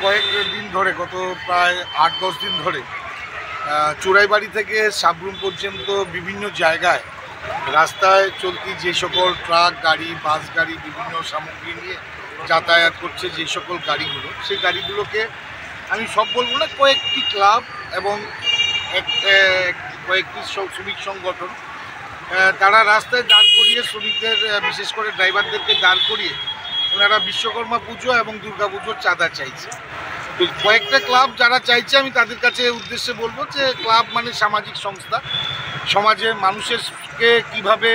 কয়েকদিন ধরে গত প্রায় ৮-১০ দিন ধরে চোরাইবাড়ি থেকে সাবরুম পর্যন্ত বিভিন্ন জায়গায় রাস্তায় চলতি যে সকল ট্রাক গাড়ি, বাস গাড়ি বিভিন্ন সামগ্রী নিয়ে যাতায়াত করছে যে সকল গাড়িগুলো, সেই গাড়িগুলোকে আমি সব বলবো না, কয়েকটি ক্লাব এবং কয়েকটি শ্রমিক সংগঠন তারা রাস্তায় দাঁড় করিয়ে শ্রমিকদের, বিশেষ করে ড্রাইভারদেরকে দাঁড় করিয়ে ওনারা বিশ্বকর্মা পুজো এবং দুর্গা পুজোর চাঁদা চাইছে। তো কয়েকটা ক্লাব যারা চাইছে, আমি তাদের কাছে উদ্দেশ্যে বলবো যে ক্লাব মানে সামাজিক সংস্থা, সমাজের মানুষকে কিভাবে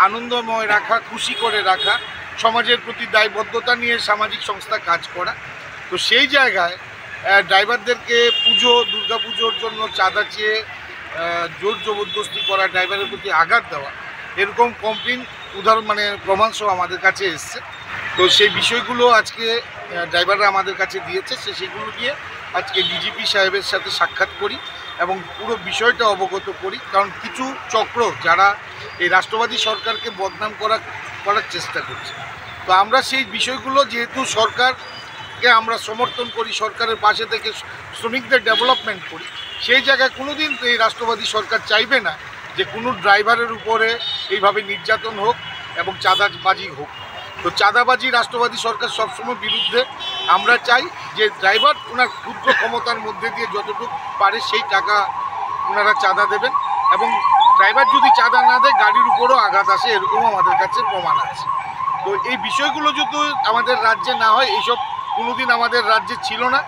আনন্দময় রাখা, খুশি করে রাখা, সমাজের প্রতি দায়বদ্ধতা নিয়ে সামাজিক সংস্থা কাজ করা। তো সেই জায়গায় ড্রাইভারদেরকে দুর্গা পুজোর জন্য চাঁদা চেয়ে জোর জবরদস্তি করা, ড্রাইভারের প্রতি আঘাত দেওয়া, এরকম কমপ্লেন প্রমাণসহ আমাদের কাছে এসছে। তো সেই বিষয়গুলো আজকে ড্রাইভাররা আমাদের কাছে দিয়েছে, সেগুলো দিয়ে আজকে ডিজিপি সাহেবের সাথে সাক্ষাৎ করি এবং পুরো বিষয়টা অবগত করি। কারণ কিছু চক্র যারা এই রাষ্ট্রবাদী সরকারকে বদনাম করার চেষ্টা করছে, তো আমরা সেই বিষয়গুলো, যেহেতু সরকারকে আমরা সমর্থন করি, সরকারের পাশে থেকে শ্রমিকদের ডেভেলপমেন্ট করি, সেই জায়গায় কোনোদিন এই রাষ্ট্রবাদী সরকার চাইবে না যে কোনো ড্রাইভারের উপরে এইভাবে নির্যাতন হোক এবং চাঁদাবাজি হোক। তো চাঁদাবাজি রাষ্ট্রবাদী সরকার সবসময় বিরুদ্ধে। আমরা চাই যে ড্রাইভার ওনার ক্ষুদ্র ক্ষমতার মধ্যে দিয়ে যতটুকু পারে সেই টাকা ওনারা চাঁদা দেবেন, এবং ড্রাইভার যদি চাঁদা না দেয় গাড়ির উপরও আঘাত আসে, এরকমও আমাদের কাছে প্রমাণ আছে। তো এই বিষয়গুলো যদি আমাদের রাজ্যে না হয়, এইসব কোনোদিন আমাদের রাজ্যে ছিল না,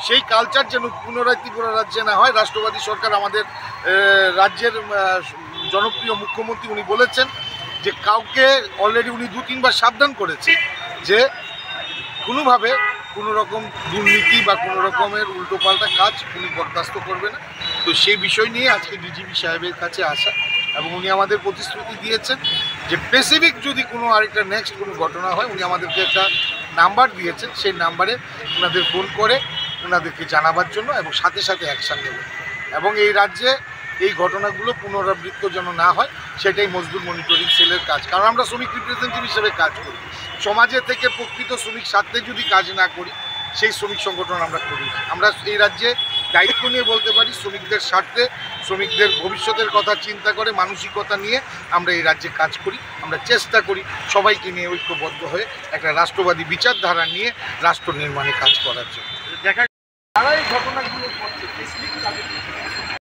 সেই কালচার যেন পুনরায় ত্রিপুরা রাজ্যে না হয়। রাষ্ট্রবাদী সরকার, আমাদের রাজ্যের জনপ্রিয় মুখ্যমন্ত্রী, উনি বলেছেন যে কাউকে অলরেডি উনি ২-৩ বার সাবধান করেছে যে কোনোভাবে কোনো রকম দুর্নীতি বা কোনো রকমের উল্টোপাল্টা কাজ উনি বরদাস্ত করবে না। তো সেই বিষয় নিয়ে আজকে ডিজিপি সাহেবের কাছে আসা, এবং উনি আমাদের প্রতিশ্রুতি দিয়েছেন যে স্পেসিফিক যদি কোনো আরেকটা নেক্সট কোনো ঘটনা হয়, উনি আমাদেরকে একটা নাম্বার দিয়েছেন, সেই নাম্বারে ওনাদের ফোন করে ওনাদেরকে জানাবার জন্য, এবং সাথে সাথে অ্যাকশান নেবেন, এবং এই রাজ্যে এই ঘটনাগুলো পুনরাবৃত্ত যেন না হয়, সেটাই মজদুর মনিটরিং সেলের কাজ। কারণ আমরা শ্রমিক রিপ্রেজেন্টেটিভ হিসেবে কাজ করি, সমাজে থেকে প্রকৃত শ্রমিক স্বার্থে যদি কাজ না করি, সেই শ্রমিক সংগঠন আমরা করি না। আমরা এই রাজ্যে দায়িত্ব নিয়ে বলতে পারি, শ্রমিকদের স্বার্থে, শ্রমিকদের ভবিষ্যতের কথা চিন্তা করে, মানসিকতা নিয়ে আমরা এই রাজ্যে কাজ করি। আমরা চেষ্টা করি সবাইকে নিয়ে ঐক্যবদ্ধ হয়ে একটা রাষ্ট্রবাদী বিচারধারা নিয়ে রাষ্ট্র নির্মাণে কাজ করার জন্য। দেখা যারা এই ঘটনাগুলো করছে